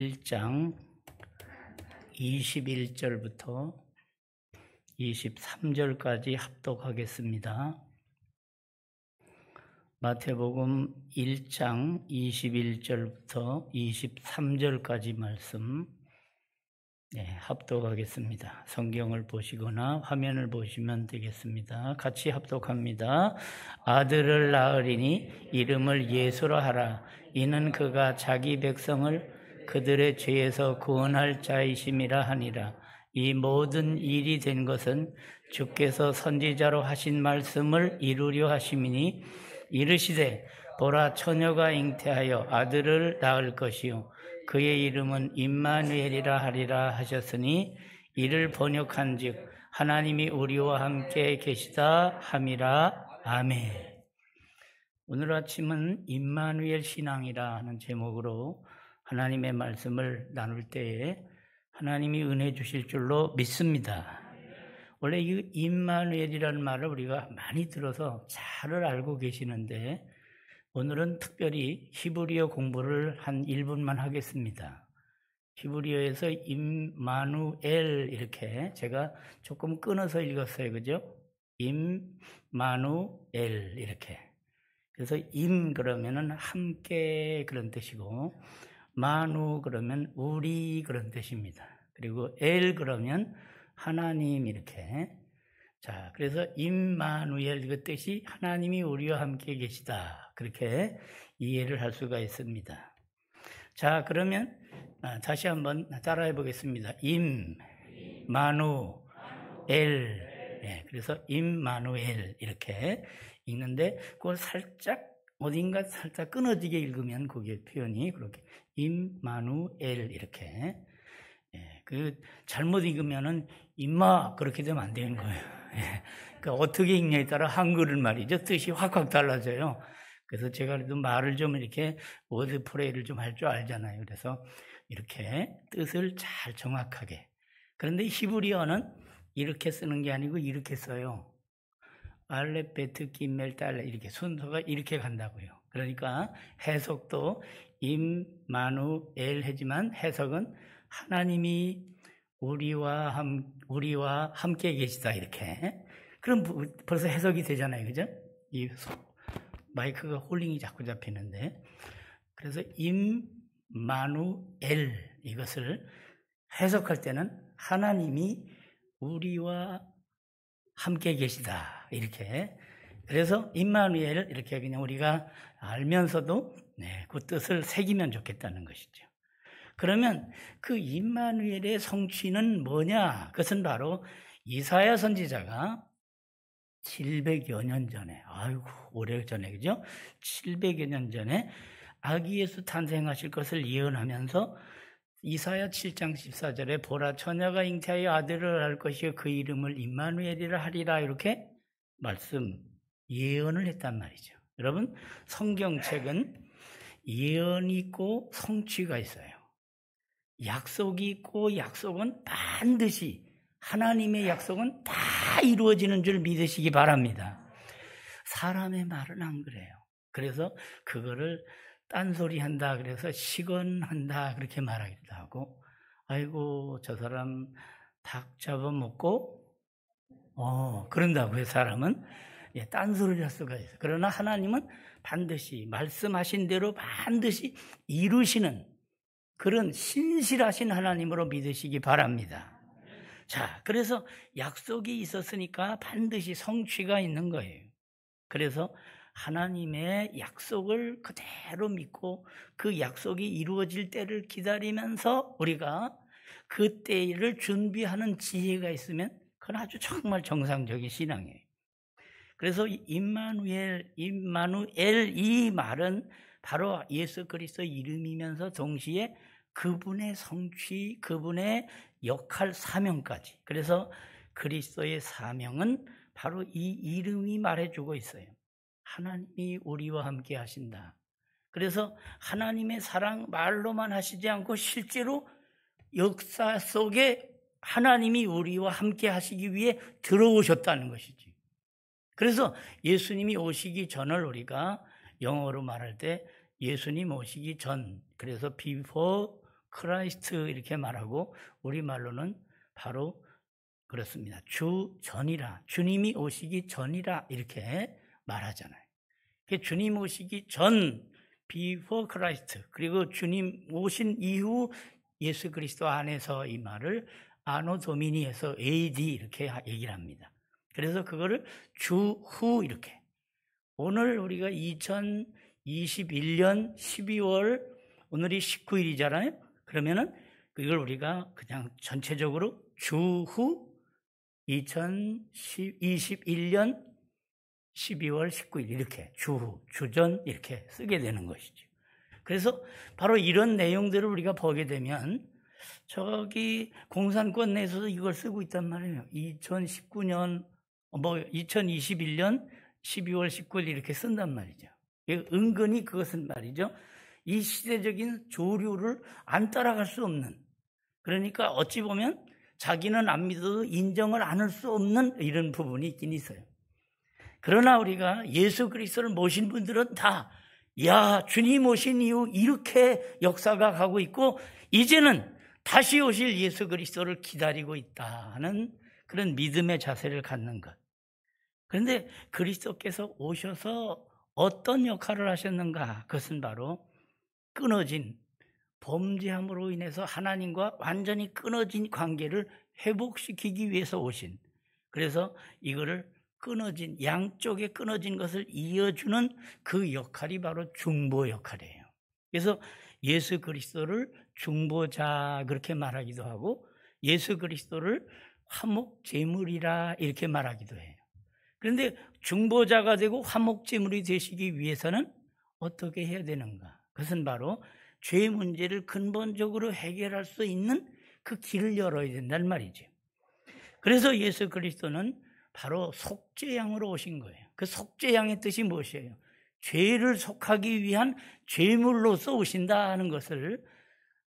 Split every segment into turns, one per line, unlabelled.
1장 21절부터 23절까지 합독하겠습니다. 마태복음 1장 21절부터 23절까지 말씀 합독하겠습니다. 성경을 보시거나 화면을 보시면 되겠습니다. 같이 합독합니다. 아들을 낳으리니 이름을 예수라 하라. 이는 그가 자기 백성을 그들의 죄에서 구원할 자이심이라 하니라. 이 모든 일이 된 것은 주께서 선지자로 하신 말씀을 이루려 하심이니 이르시되 보라 처녀가 잉태하여 아들을 낳을 것이요 그의 이름은 임마누엘이라 하리라 하셨으니 이를 번역한즉 하나님이 우리와 함께 계시다 함이라. 아멘. 오늘 아침은 임마누엘 신앙이라 하는 제목으로 하나님의 말씀을 나눌 때에 하나님이 은혜 주실 줄로 믿습니다. 원래 이 임마누엘이라는 말을 우리가 많이 들어서 잘 알고 계시는데 오늘은 특별히 히브리어 공부를 한 1분만 하겠습니다. 히브리어에서 임마누엘 이렇게 제가 조금 끊어서 읽었어요. 그죠? 임마누엘 이렇게. 그래서 임 그러면은 함께 그런 뜻이고 마누 그러면 우리 그런 뜻입니다. 그리고 엘 그러면 하나님 이렇게. 자, 그래서 임마누엘 그 뜻이 하나님이 우리와 함께 계시다. 그렇게 이해를 할 수가 있습니다. 자, 그러면 다시 한번 따라해 보겠습니다. 임마누엘. 그래서 임마누엘 이렇게 읽는데 그걸 살짝 어딘가 살짝 끊어지게 읽으면 그게 표현이 그렇게 임마누엘 이렇게. 그 잘못 읽으면은 임마 그렇게 되면 안 되는 거예요. 그러니까 어떻게 읽냐에 따라 한글은 말이죠 뜻이 확확 달라져요. 그래서 제가 그래도 말을 좀 이렇게 워드 플레이를 좀 할 줄 알잖아요. 그래서 이렇게 뜻을 잘 정확하게. 그런데 히브리어는 이렇게 쓰는 게 아니고 이렇게 써요. 알렙 베트 기멜 달레 이렇게 순서가 이렇게 간다고요. 그러니까 해석도 임마누엘 하지만 해석은 하나님이 우리와 함께 계시다 이렇게. 그럼 벌써 해석이 되잖아요. 그죠? 이 마이크가 홀링이 자꾸 잡히는데. 그래서 임마누엘 이것을 해석할 때는 하나님이 우리와 함께 계시다 이렇게. 그래서 임마누엘 이렇게 그냥 우리가 알면서도 그 뜻을 새기면 좋겠다는 것이죠. 그러면 그 임마누엘의 성취는 뭐냐? 그것은 바로 이사야 선지자가 700여 년 전에, 아이고 오래전에 그죠? 700여 년 전에 아기 예수 탄생하실 것을 예언하면서 이사야 7장 14절에 보라 처녀가 잉태하여 아들을 낳을 것이요 그 이름을 임마누엘이라 하리라 이렇게 말씀 예언을 했단 말이죠. 여러분 성경책은 예언이 있고 성취가 있어요. 약속이 있고 약속은 반드시 하나님의 약속은 다 이루어지는 줄 믿으시기 바랍니다. 사람의 말은 안 그래요. 그래서 그거를 딴소리 한다 그래서 시건한다 그렇게 말하기도 하고 아이고 저 사람 닭 잡아먹고 그런다고요. 사람은 딴소리를 할 수가 있어요. 그러나 하나님은 반드시 말씀하신 대로 반드시 이루시는 그런 신실하신 하나님으로 믿으시기 바랍니다. 자, 그래서 약속이 있었으니까 반드시 성취가 있는 거예요. 그래서 하나님의 약속을 그대로 믿고 그 약속이 이루어질 때를 기다리면서 우리가 그 때를 준비하는 지혜가 있으면 그건 아주 정말 정상적인 신앙이에요. 그래서 임마누엘 이 말은 바로 예수 그리스도의 이름이면서 동시에 그분의 성취, 그분의 역할, 사명까지. 그래서 그리스도의 사명은 바로 이 이름이 말해주고 있어요. 하나님이 우리와 함께 하신다. 그래서 하나님의 사랑 말로만 하시지 않고 실제로 역사 속에 하나님이 우리와 함께 하시기 위해 들어오셨다는 것이지. 그래서 예수님이 오시기 전을 우리가 영어로 말할 때 예수님 오시기 전, 그래서 before 크라이스트 이렇게 말하고 우리말로는 바로 그렇습니다. 주 전이라, 주님이 오시기 전이라 이렇게 말하잖아요. 주님 오시기 전, before Christ, 그리고 주님 오신 이후 예수 그리스도 안에서 이 말을 아노 도미니에서 AD 이렇게 얘기를 합니다. 그래서 그거를 주후 이렇게. 오늘 우리가 2021년 12월 오늘이 19일이잖아요. 그러면은 그걸 우리가 그냥 전체적으로 주후 2021년 12월 19일 이렇게 주후, 주전 이렇게 쓰게 되는 것이죠. 그래서 바로 이런 내용들을 우리가 보게 되면 저기 공산권 내에서도 이걸 쓰고 있단 말이에요. 2019년, 2021년 12월 19일 이렇게 쓴단 말이죠. 은근히 그것은 말이죠. 이 시대적인 조류를 안 따라갈 수 없는, 그러니까 어찌 보면 자기는 안 믿어도 인정을 안 할 수 없는 이런 부분이 있긴 있어요. 그러나 우리가 예수 그리스도를 모신 분들은 다, 야, 주님 오신 이후 이렇게 역사가 가고 있고 이제는 다시 오실 예수 그리스도를 기다리고 있다는 그런 믿음의 자세를 갖는 것. 그런데 그리스도께서 오셔서 어떤 역할을 하셨는가? 그것은 바로 끊어진, 범죄함으로 인해서 하나님과 완전히 끊어진 관계를 회복시키기 위해서 오신, 그래서 이거를 끊어진, 양쪽에 끊어진 것을 이어주는 그 역할이 바로 중보 역할이에요. 그래서 예수 그리스도를 중보자 그렇게 말하기도 하고 예수 그리스도를 화목제물이라 이렇게 말하기도 해요. 그런데 중보자가 되고 화목제물이 되시기 위해서는 어떻게 해야 되는가? 그것은 바로 죄 문제를 근본적으로 해결할 수 있는 그 길을 열어야 된다는 말이죠. 그래서 예수 그리스도는 바로 속죄양으로 오신 거예요. 그 속죄양의 뜻이 무엇이에요? 죄를 속하기 위한 죄물로서 오신다는 것을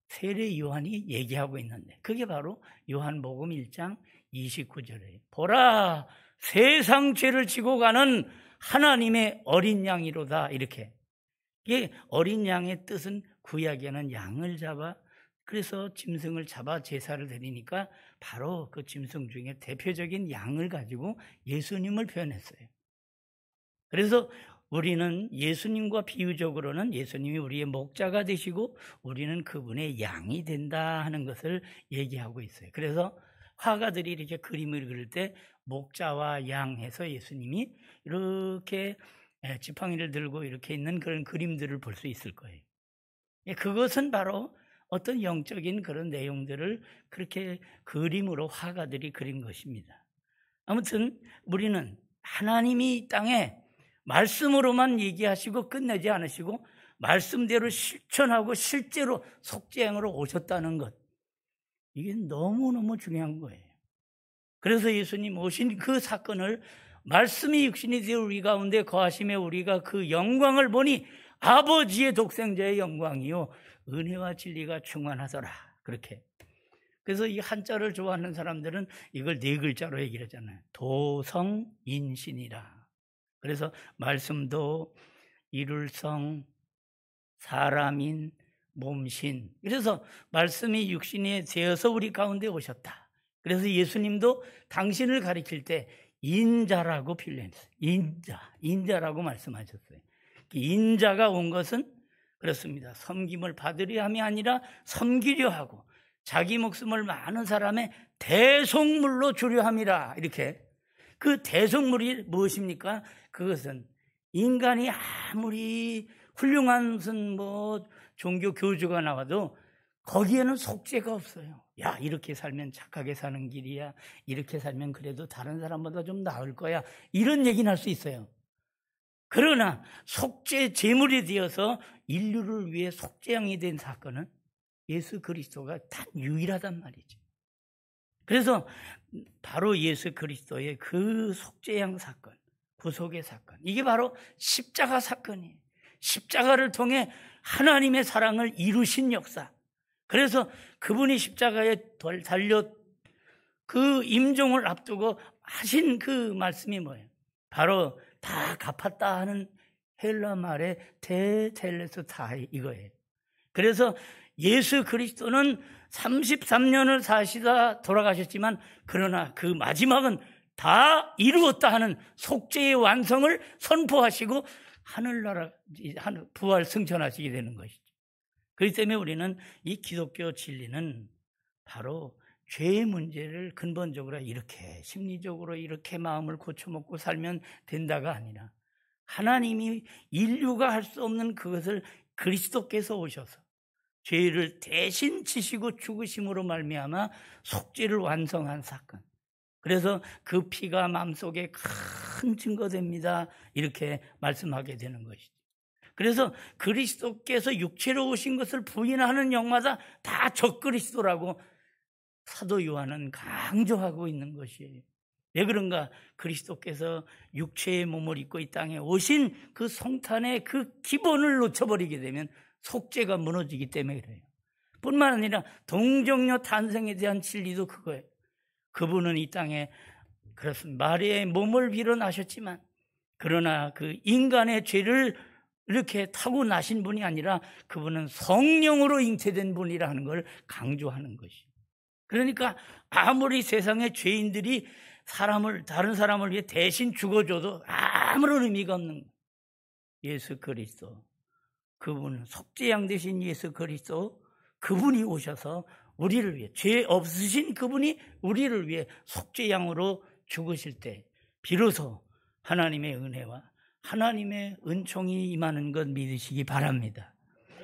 세례 요한이 얘기하고 있는데 그게 바로 요한복음 1장 29절이에요. 보라, 세상 죄를 지고 가는 하나님의 어린 양이로다. 이렇게. 이게 어린 양의 뜻은 구약에는 양을 잡아, 그래서 짐승을 잡아 제사를 드리니까 바로 그 짐승 중에 대표적인 양을 가지고 예수님을 표현했어요. 그래서 우리는 예수님과 비유적으로는 예수님이 우리의 목자가 되시고 우리는 그분의 양이 된다 하는 것을 얘기하고 있어요. 그래서 화가들이 이렇게 그림을 그릴 때 목자와 양 해서 예수님이 이렇게 지팡이를 들고 이렇게 있는 그런 그림들을 볼 수 있을 거예요. 그것은 바로 어떤 영적인 그런 내용들을 그렇게 그림으로 화가들이 그린 것입니다. 아무튼 우리는 하나님이 이 땅에 말씀으로만 얘기하시고 끝내지 않으시고 말씀대로 실천하고 실제로 속죄양으로 오셨다는 것, 이게 너무너무 중요한 거예요. 그래서 예수님 오신 그 사건을 말씀이 육신이 되어 우리 가운데 거하심에 우리가 그 영광을 보니 아버지의 독생자의 영광이요 은혜와 진리가 충만하더라. 그렇게. 그래서 이 한자를 좋아하는 사람들은 이걸 네 글자로 얘기를 하잖아요. 도성인신이라. 그래서 말씀도 이룰성, 사람인, 몸신. 그래서 말씀이 육신이 되어서 우리 가운데 오셨다. 그래서 예수님도 당신을 가리킬 때 인자라고 표현했어요. 인자라고 말씀하셨어요. 인자가 온 것은 그렇습니다. 섬김을 받으려 함이 아니라 섬기려 하고 자기 목숨을 많은 사람의 대속물로 주려 함이라. 이렇게. 그 대속물이 무엇입니까? 그것은 인간이 아무리 훌륭한 무슨 종교 교주가 나와도 거기에는 속죄가 없어요. 야, 이렇게 살면 착하게 사는 길이야. 이렇게 살면 그래도 다른 사람보다 좀 나을 거야. 이런 얘기는 할 수 있어요. 그러나 속죄 제물이 되어서 인류를 위해 속죄양이 된 사건은 예수 그리스도가 단 유일하단 말이죠. 그래서 바로 예수 그리스도의 그 속죄양 사건, 구속의 사건, 이게 바로 십자가 사건이에요. 십자가를 통해 하나님의 사랑을 이루신 역사. 그래서 그분이 십자가에 달려 그 임종을 앞두고 하신 그 말씀이 뭐예요? 바로 다 갚았다 하는 헬라 말의 테텔레스타이 이거예요. 그래서 예수 그리스도는 33년을 사시다 돌아가셨지만 그러나 그 마지막은 다 이루었다 하는 속죄의 완성을 선포하시고 하늘나라 부활 승천하시게 되는 것이죠. 그렇기 때문에 우리는 이 기독교 진리는 바로 죄의 문제를 근본적으로 이렇게 심리적으로 이렇게 마음을 고쳐먹고 살면 된다가 아니라 하나님이 인류가 할 수 없는 그것을 그리스도께서 오셔서 죄를 대신 지시고 죽으심으로 말미암아 속죄를 완성한 사건. 그래서 그 피가 마음속에 큰 증거됩니다. 이렇게 말씀하게 되는 것이죠. 그래서 그리스도께서 육체로 오신 것을 부인하는 영마다 다 적그리스도라고 사도 요한은 강조하고 있는 것이에요. 왜 그런가? 그리스도께서 육체의 몸을 입고 이 땅에 오신 그 성탄의 그 기본을 놓쳐버리게 되면 속죄가 무너지기 때문에 그래요. 뿐만 아니라 동정녀 탄생에 대한 진리도 그거예요. 그분은 이 땅에 그렇습니다. 마리아의 몸을 빌어 나셨지만 그러나 그 인간의 죄를 이렇게 타고 나신 분이 아니라 그분은 성령으로 잉태된 분이라 하는 걸 강조하는 것이에요. 그러니까 아무리 세상의 죄인들이 다른 사람을 위해 대신 죽어줘도 아무런 의미가 없는 거예요. 예수 그리스도, 그분은 속죄양 되신 예수 그리스도, 그분이 오셔서 우리를 위해, 죄 없으신 그분이 우리를 위해 속죄양으로 죽으실 때 비로소 하나님의 은혜와 하나님의 은총이 임하는 것 믿으시기 바랍니다.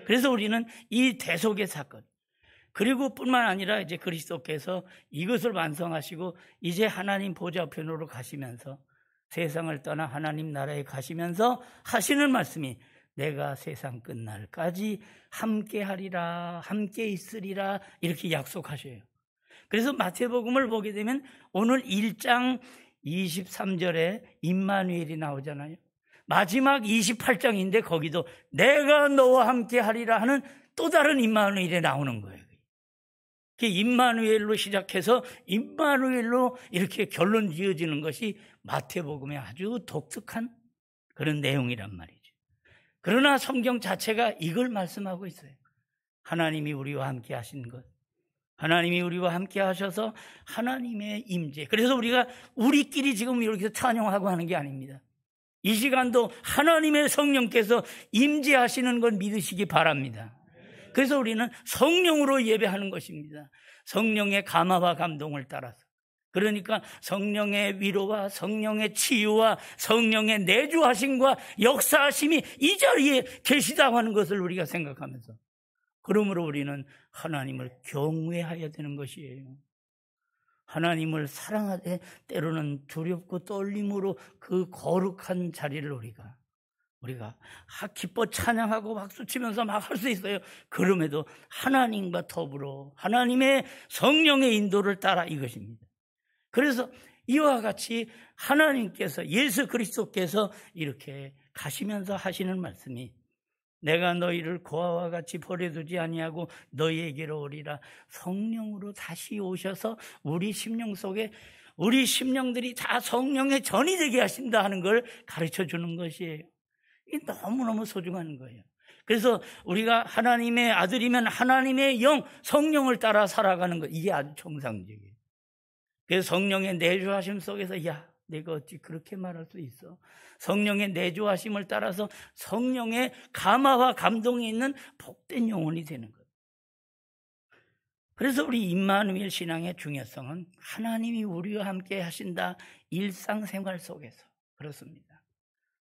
그래서 우리는 이 대속의 사건, 그리고 뿐만 아니라 이제 그리스도께서 이것을 완성하시고 이제 하나님 보좌편으로 가시면서 세상을 떠나 하나님 나라에 가시면서 하시는 말씀이 내가 세상 끝날까지 함께 하리라, 함께 있으리라 이렇게 약속하셔요. 그래서 마태복음을 보게 되면 오늘 1장 23절에 임마누엘이 나오잖아요. 마지막 28장인데 거기도 내가 너와 함께 하리라 하는 또 다른 임마누엘이 나오는 거예요. 임마누엘로 시작해서 임마누엘로 이렇게 결론 지어지는 것이 마태복음의 아주 독특한 그런 내용이란 말이죠. 그러나 성경 자체가 이걸 말씀하고 있어요. 하나님이 우리와 함께 하신 것, 하나님이 우리와 함께 하셔서 하나님의 임재. 그래서 우리가 우리끼리 지금 이렇게 찬양하고 하는 게 아닙니다. 이 시간도 하나님의 성령께서 임재하시는 걸 믿으시기 바랍니다. 그래서 우리는 성령으로 예배하는 것입니다. 성령의 감화와 감동을 따라서. 그러니까 성령의 위로와 성령의 치유와 성령의 내주하심과 역사하심이 이 자리에 계시다고 하는 것을 우리가 생각하면서, 그러므로 우리는 하나님을 경외해야 되는 것이에요. 하나님을 사랑하되 때로는 두렵고 떨림으로 그 거룩한 자리를 우리가 기뻐 찬양하고 박수치면서 막 할 수 있어요. 그럼에도 하나님과 더불어 하나님의 성령의 인도를 따라 이것입니다. 그래서 이와 같이 하나님께서, 예수 그리스도께서 이렇게 가시면서 하시는 말씀이 내가 너희를 고아와 같이 버려두지 아니하고 너희에게로 오리라. 성령으로 다시 오셔서 우리 심령 속에 우리 심령들이 다 성령의 전이 되게 하신다 하는 걸 가르쳐 주는 것이에요. 이게 너무너무 소중한 거예요. 그래서 우리가 하나님의 아들이면 하나님의 영, 성령을 따라 살아가는 것, 이게 아주 정상적이에요. 그래서 성령의 내주하심 속에서 야, 내가 어찌 그렇게 말할 수 있어? 성령의 내주하심을 따라서 성령의 감화와 감동이 있는 복된 영혼이 되는 것. 그래서 우리 임마누엘 신앙의 중요성은 하나님이 우리와 함께 하신다, 일상생활 속에서. 그렇습니다.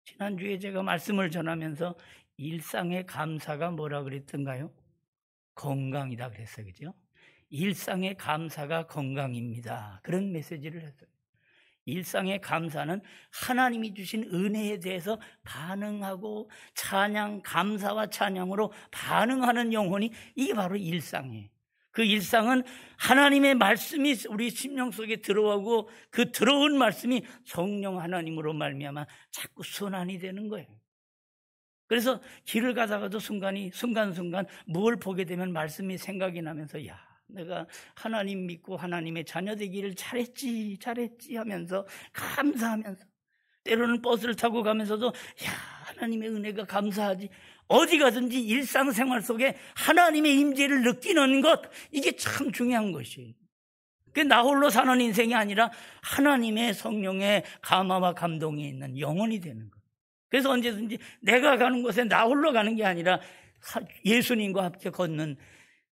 지난주에 제가 말씀을 전하면서 일상의 감사가 뭐라 그랬던가요? 건강이다 그랬어요. 그죠? 일상의 감사가 건강입니다. 그런 메시지를 했어요. 일상의 감사는 하나님이 주신 은혜에 대해서 반응하고 찬양, 감사와 찬양으로 반응하는 영혼이, 이게 바로 일상이에요. 그 일상은 하나님의 말씀이 우리 심령 속에 들어오고 그 들어온 말씀이 성령 하나님으로 말미암아 자꾸 순환이 되는 거예요. 그래서 길을 가다가도 순간순간 뭘 보게 되면 말씀이 생각이 나면서 야, 내가 하나님 믿고 하나님의 자녀 되기를 잘했지 하면서 감사하면서, 때로는 버스를 타고 가면서도 야, 하나님의 은혜가 감사하지. 어디 가든지 일상생활 속에 하나님의 임재를 느끼는 것, 이게 참 중요한 것이에요. 나 홀로 사는 인생이 아니라 하나님의 성령의 감화와 감동이 있는 영혼이 되는 것. 그래서 언제든지 내가 가는 곳에 나 홀로 가는 게 아니라 예수님과 함께 걷는,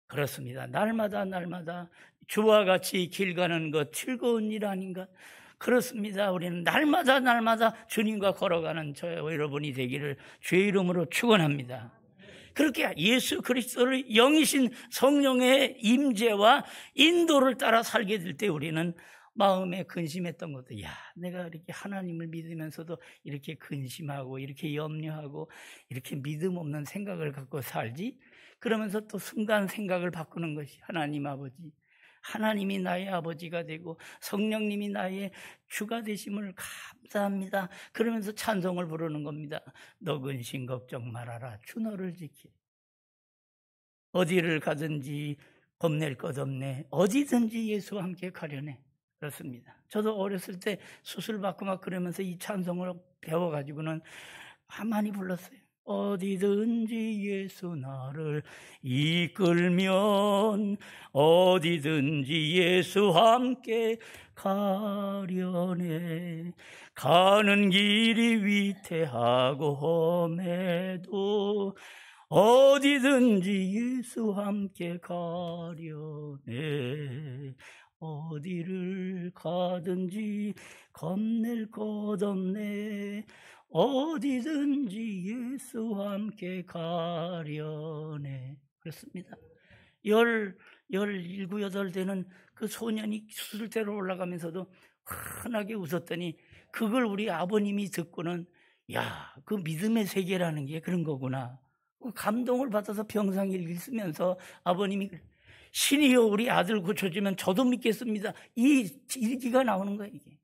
그렇습니다. 날마다 주와 같이 길 가는 것 즐거운 일 아닌가? 그렇습니다. 우리는 날마다 주님과 걸어가는 저와 여러분이 되기를 주의 이름으로 축원합니다. 그렇게 예수 그리스도를 영이신 성령의 임재와 인도를 따라 살게 될 때 우리는 마음에 근심했던 것도, 내가 이렇게 하나님을 믿으면서도 이렇게 근심하고 이렇게 염려하고 이렇게 믿음 없는 생각을 갖고 살지? 그러면서 또 순간 생각을 바꾸는 것이, 하나님 아버지, 하나님이 나의 아버지가 되고 성령님이 나의 주가 되심을 감사합니다. 그러면서 찬송을 부르는 겁니다. 너 근심 걱정 말아라, 주 너를 지키. 어디를 가든지 겁낼 것 없네. 어디든지 예수와 함께 가려네. 그렇습니다. 저도 어렸을 때 수술 받고 막 그러면서 이 찬송을 배워가지고는 많이 불렀어요. 어디든지 예수 나를 이끌면 어디든지 예수와 함께 가려네. 가는 길이 위태하고 험해도 어디든지 예수와 함께 가려네. 어디를 가든지 겁낼 것 없네. 어디든지 예수와 함께 가려네. 그렇습니다. 17, 8 되는 그 소년이 수술대로 올라가면서도 환하게 웃었더니 그걸 우리 아버님이 듣고는, 그 믿음의 세계라는 게 그런 거구나. 감동을 받아서 병상일 읽으면서 아버님이, 신이여 우리 아들 고쳐주면 저도 믿겠습니다. 이 일기가 나오는 거예요, 이게.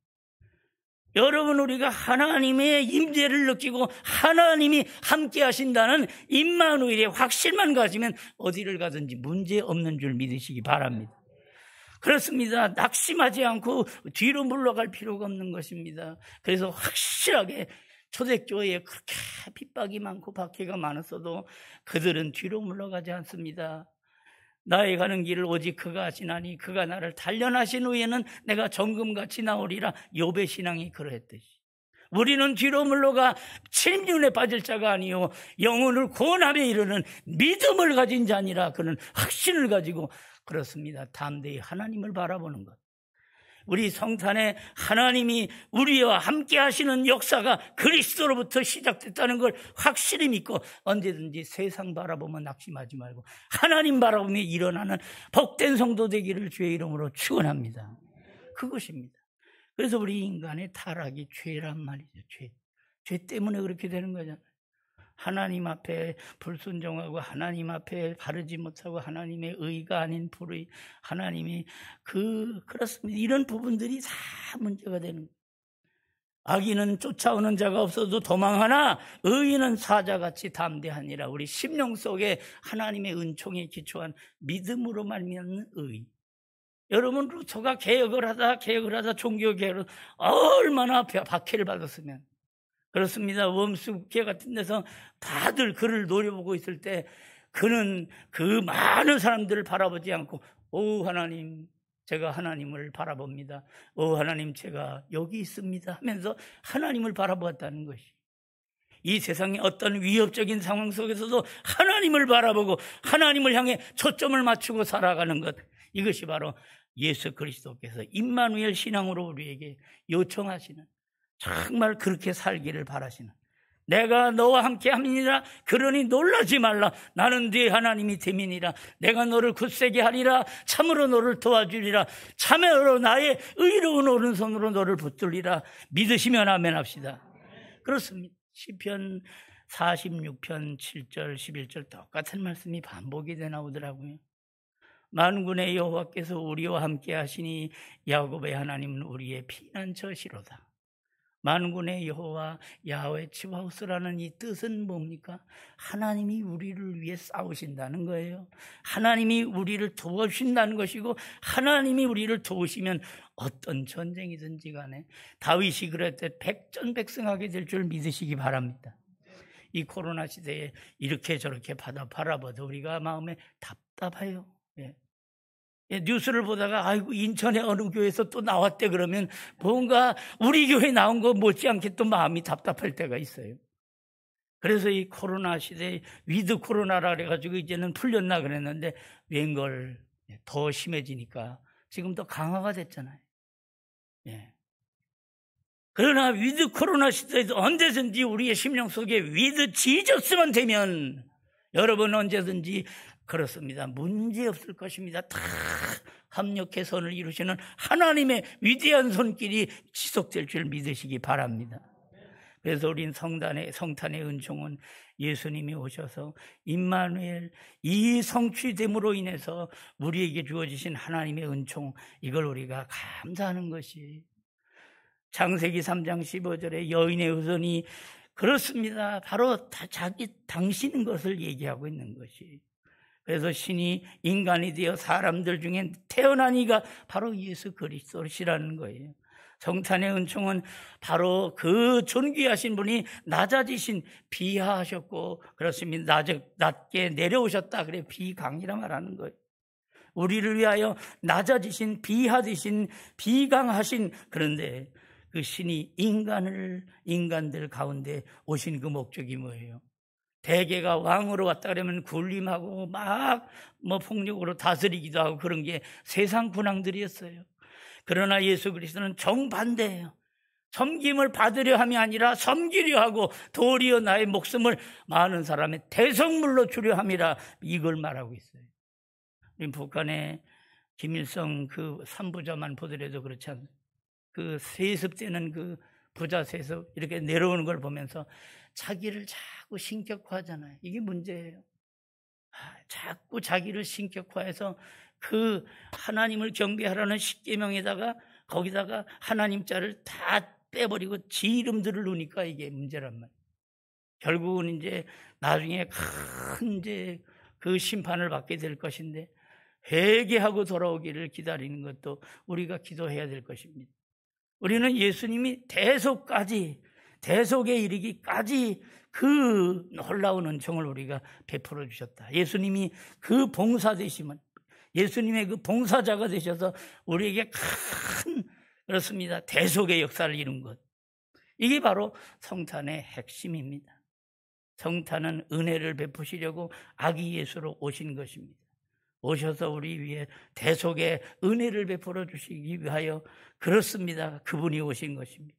여러분, 우리가 하나님의 임재를 느끼고 하나님이 함께 하신다는 임마누엘의 확신만 가지면 어디를 가든지 문제 없는 줄 믿으시기 바랍니다. 그렇습니다. 낙심하지 않고 뒤로 물러갈 필요가 없는 것입니다. 그래서 확실하게 초대교회에 그렇게 핍박이 많고 박해가 많았어도 그들은 뒤로 물러가지 않습니다. 나의 가는 길을 오직 그가 하시나니 그가 나를 단련하신 후에는 내가 정금같이 나오리라. 욥의 신앙이 그러했듯이 우리는 뒤로 물러가 침륜에 빠질 자가 아니요 영혼을 구원함에 이르는 믿음을 가진 자니라. 그는 확신을 가지고, 그렇습니다, 담대히 하나님을 바라보는 것. 우리 성탄에 하나님이 우리와 함께 하시는 역사가 그리스도로부터 시작됐다는 걸 확실히 믿고 언제든지 세상 바라보면 낙심하지 말고 하나님 바라보며 일어나는 복된 성도 되기를 주의 이름으로 축원합니다. 그것입니다. 그래서 우리 인간의 타락이 죄란 말이죠. 죄 때문에 그렇게 되는 거잖아요. 하나님 앞에 불순종하고 하나님 앞에 바르지 못하고 하나님의 의가 아닌 불의, 하나님이 그렇습니다. 이런 부분들이 다 문제가 되는 거예요. 악인은 쫓아오는 자가 없어도 도망하나 의인은 사자같이 담대하니라. 우리 심령 속에 하나님의 은총에 기초한 믿음으로 말미암는 의. 여러분, 루터가 개혁을 하다 종교개혁을 얼마나 박해를 받았으면. 그렇습니다. 웜스 국회 같은 데서 다들 그를 노려보고 있을 때 그는 그 많은 사람들을 바라보지 않고, 오 하나님, 제가 하나님을 바라봅니다. 오 하나님, 제가 여기 있습니다 하면서 하나님을 바라보았다는 것이, 이 세상의 어떤 위협적인 상황 속에서도 하나님을 바라보고 하나님을 향해 초점을 맞추고 살아가는 것, 이것이 바로 예수 그리스도께서 임마누엘 신앙으로 우리에게 요청하시는, 정말 그렇게 살기를 바라시는, 내가 너와 함께 함이니라. 그러니 놀라지 말라. 나는 네 하나님이 됨이니라. 내가 너를 굳세게 하리라. 참으로 너를 도와주리라. 참으로 나의 의로운 오른손으로 너를 붙들리라. 믿으시면 아멘 합시다. 그렇습니다. 시편 46편 7절 11절 똑같은 말씀이 반복이 돼 나오더라고요. 만군의 여호와께서 우리와 함께 하시니 야곱의 하나님은 우리의 피난처시로다. 만군의 여호와 야훼 츠바오스라는 이 뜻은 뭡니까? 하나님이 우리를 위해 싸우신다는 거예요. 하나님이 우리를 도우신다는 것이고, 하나님이 우리를 도우시면 어떤 전쟁이든지 간에 다윗이 그랬듯 백전백승하게 될 줄 믿으시기 바랍니다. 이 코로나 시대에 이렇게 저렇게 바라봐도 우리가 마음에 답답해요. 예. 뉴스를 보다가 아이고 인천의 어느 교회에서 또 나왔대 그러면 뭔가 우리 교회 나온 거 못지않게 또 마음이 답답할 때가 있어요. 그래서 이 코로나 시대에 위드 코로나라 그래가지고 이제는 풀렸나 그랬는데 웬걸 더 심해지니까 지금 더 강화가 됐잖아요. 예. 그러나 위드 코로나 시대에도 언제든지 우리의 심령 속에 위드 지저스만 되면 여러분 언제든지 그렇습니다. 문제 없을 것입니다. 다 합력해 선을 이루시는 하나님의 위대한 손길이 지속될 줄 믿으시기 바랍니다. 그래서 우린 성탄의 은총은 예수님이 오셔서 임마누엘 이 성취됨으로 인해서 우리에게 주어지신 하나님의 은총, 이걸 우리가 감사하는 것이 창세기 3장 15절에 여인의 후손이 그렇습니다. 바로 당신인 것을 얘기하고 있는 것이. 그래서 신이 인간이 되어 사람들 중에 태어난 이가 바로 예수 그리스도시라는 거예요. 성탄의 은총은 바로 그 존귀하신 분이 낮아지신 비하하셨고 그렇습니다. 낮게 내려오셨다. 그래 비강이라 말하는 거예요. 우리를 위하여 낮아지신 비하되신 비강하신, 그런데 그 신이 인간들 가운데 오신 그 목적이 뭐예요? 대개가 왕으로 왔다 그러면 군림하고 막 폭력으로 다스리기도 하고 그런 게 세상 군왕들이었어요. 그러나 예수 그리스도는 정반대예요. 섬김을 받으려 함이 아니라 섬기려 하고 도리어 나의 목숨을 많은 사람의 대성물로 주려 함이라, 이걸 말하고 있어요. 북한의 김일성 그 3부자만 보더라도 그렇지 않습니까? 그 세습되는 그 부자 세습 이렇게 내려오는 걸 보면서 자기를 자꾸 신격화하잖아요. 이게 문제예요. 자꾸 자기를 신격화해서 그 하나님을 경배하라는 십계명에다가 거기다가 하나님 자를 다 빼버리고 지 이름들을 놓으니까 이게 문제란 말이에요. 결국은 이제 나중에 큰 이제 그 심판을 받게 될 것인데 회개하고 돌아오기를 기다리는 것도 우리가 기도해야 될 것입니다. 우리는 예수님이 대속에 이르기까지 그 놀라운 은총을 우리가 베풀어 주셨다. 예수님이 그 봉사 되시면, 예수님의 그 봉사자가 되셔서 우리에게 큰, 그렇습니다, 대속의 역사를 이룬 것, 이게 바로 성탄의 핵심입니다. 성탄은 은혜를 베푸시려고 아기 예수로 오신 것입니다. 오셔서 우리 위에 대속의 은혜를 베풀어 주시기 위하여, 그렇습니다, 그분이 오신 것입니다.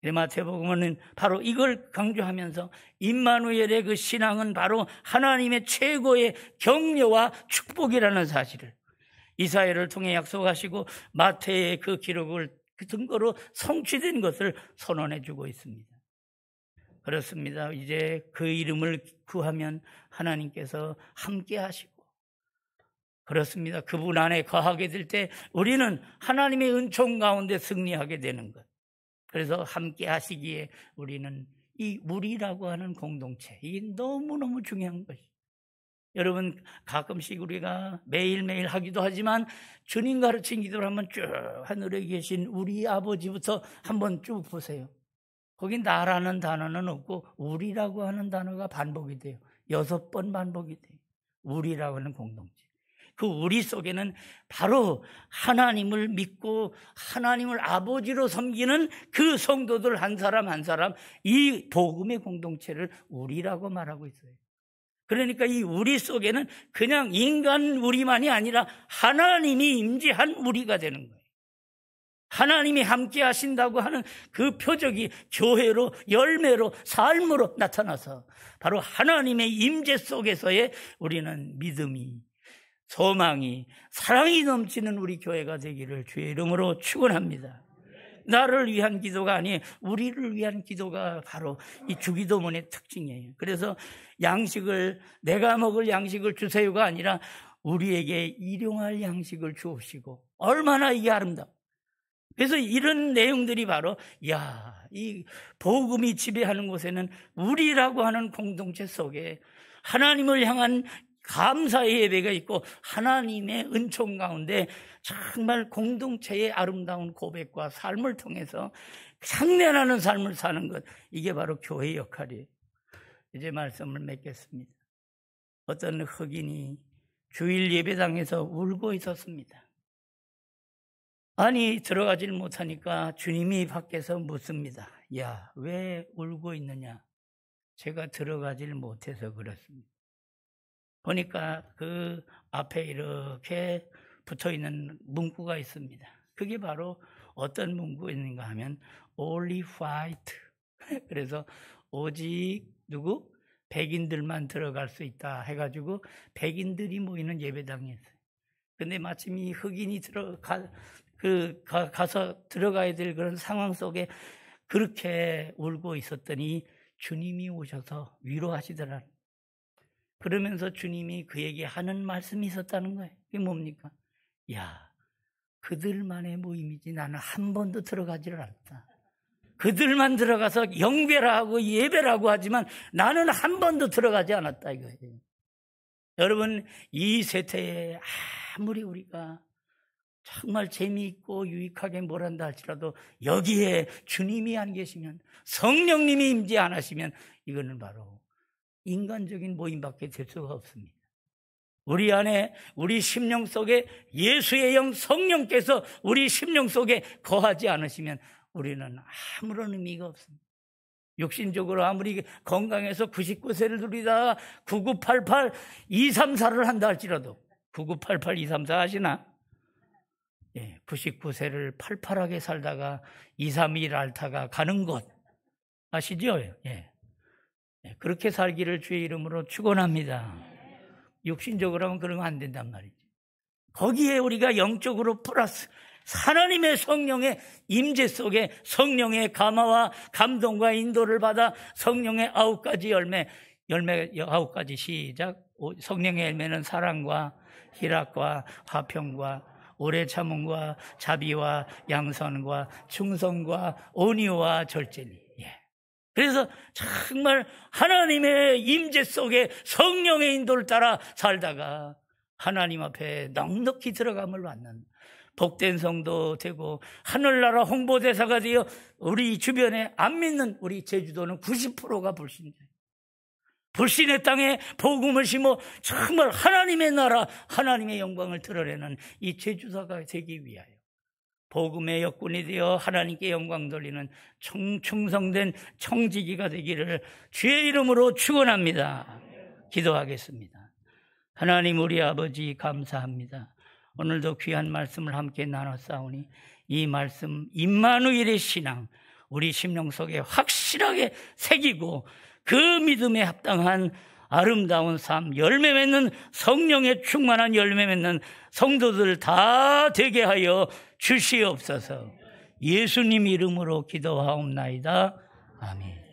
마태복음은 바로 이걸 강조하면서 임마누엘의 그 신앙은 바로 하나님의 최고의 격려와 축복이라는 사실을 이사야를 통해 약속하시고 마태의 그 기록을 근거로 성취된 것을 선언해 주고 있습니다. 그렇습니다. 이제 그 이름을 구하면 하나님께서 함께 하시고, 그렇습니다, 그분 안에 거하게 될 때 우리는 하나님의 은총 가운데 승리하게 되는 것. 그래서 함께 하시기에 우리는 이 우리라고 하는 공동체, 이게 너무너무 중요한 것이죠. 여러분, 가끔씩 우리가 매일매일 하기도 하지만 주님 가르친 기도를 한번 쭉 하늘에 계신 우리 아버지부터 한번 쭉 보세요. 거기 나라는 단어는 없고 우리라고 하는 단어가 반복이 돼요. 6번 반복이 돼요. 우리라고 하는 공동체. 그 우리 속에는 바로 하나님을 믿고 하나님을 아버지로 섬기는 그 성도들 한 사람 한 사람, 이 복음의 공동체를 우리라고 말하고 있어요. 그러니까 이 우리 속에는 그냥 인간 우리만이 아니라 하나님이 임재한 우리가 되는 거예요. 하나님이 함께 하신다고 하는 그 표적이 교회로, 열매로, 삶으로 나타나서 바로 하나님의 임재 속에서의 우리는 믿음이, 소망이, 사랑이 넘치는 우리 교회가 되기를 주의 이름으로 축원합니다. 나를 위한 기도가 아니에요. 우리를 위한 기도가 바로 이 주기도문의 특징이에요. 그래서 양식을, 내가 먹을 양식을 주세요가 아니라 우리에게 일용할 양식을 주옵시고, 얼마나 이게 아름다워. 그래서 이런 내용들이 바로, 이 복음이 지배하는 곳에는 우리라고 하는 공동체 속에 하나님을 향한 감사의 예배가 있고 하나님의 은총 가운데 정말 공동체의 아름다운 고백과 삶을 통해서 상련하는 삶을 사는 것, 이게 바로 교회의 역할이에요. 이제 말씀을 맺겠습니다. 어떤 흑인이 주일 예배당에서 울고 있었습니다. 아니 들어가질 못하니까 주님이 밖에서 묻습니다. 야, 왜 울고 있느냐? 제가 들어가질 못해서 그렇습니다. 보니까 그 앞에 이렇게 붙어있는 문구가 있습니다. 그게 바로 어떤 문구인가 하면 Only white. 그래서 오직 누구? 백인들만 들어갈 수 있다 해가지고 백인들이 모이는 예배당이었어요. 근데 마침 이 흑인이 가서 들어가야 될 그런 상황 속에 그렇게 울고 있었더니 주님이 오셔서 위로하시더라. 그러면서 주님이 그에게 하는 말씀이 있었다는 거예요. 그게 뭡니까? 야, 그들만의 모임이지 나는 한 번도 들어가지를 않았다. 그들만 들어가서 영배라고 예배라고 하지만 나는 한 번도 들어가지 않았다 이거예요. 여러분, 이 세태에 아무리 우리가 정말 재미있고 유익하게 뭘 한다 할지라도 여기에 주님이 안 계시면, 성령님이 임재 안 하시면 이거는 바로 인간적인 모임밖에 될 수가 없습니다. 우리 안에, 우리 심령 속에 예수의 영 성령께서 우리 심령 속에 거하지 않으시면 우리는 아무런 의미가 없습니다. 육신적으로 아무리 건강해서 99세를 누리다가 9988, 234를 한다 할지라도 9988, 234 하시나? 99세를 팔팔하게 살다가 231 앓다가 가는 것 아시죠? 그렇게 살기를 주의 이름으로 축원합니다. 육신적으로 하면 그러면 안 된단 말이죠. 거기에 우리가 영적으로 플러스 하나님의 성령의 임재 속에 성령의 감화와 감동과 인도를 받아 성령의 9가지 열매 9가지 시작. 성령의 열매는 사랑과 희락과 화평과 오래 참음과 자비와 양선과 충성과 온유와 절제니. 그래서 정말 하나님의 임재 속에 성령의 인도를 따라 살다가 하나님 앞에 넉넉히 들어감을 받는 복된 성도 되고 하늘나라 홍보대사가 되어 우리 주변에 안 믿는 우리 제주도는 90%가 불신자예요. 불신의 땅에 복음을 심어 정말 하나님의 나라, 하나님의 영광을 드러내는 이 제주도가 되기 위하여 복음의 역군이 되어 하나님께 영광 돌리는 충성된 청지기가 되기를 주의 이름으로 축원합니다. 기도하겠습니다. 하나님 우리 아버지 감사합니다. 오늘도 귀한 말씀을 함께 나눴사오니 이 말씀 임마누엘의 신앙 우리 심령 속에 확실하게 새기고 그 믿음에 합당한 아름다운 삶, 열매 맺는 성령의 충만한 열매 맺는 성도들 다 되게 하여 주시옵소서. 예수님 이름으로 기도하옵나이다. 아멘.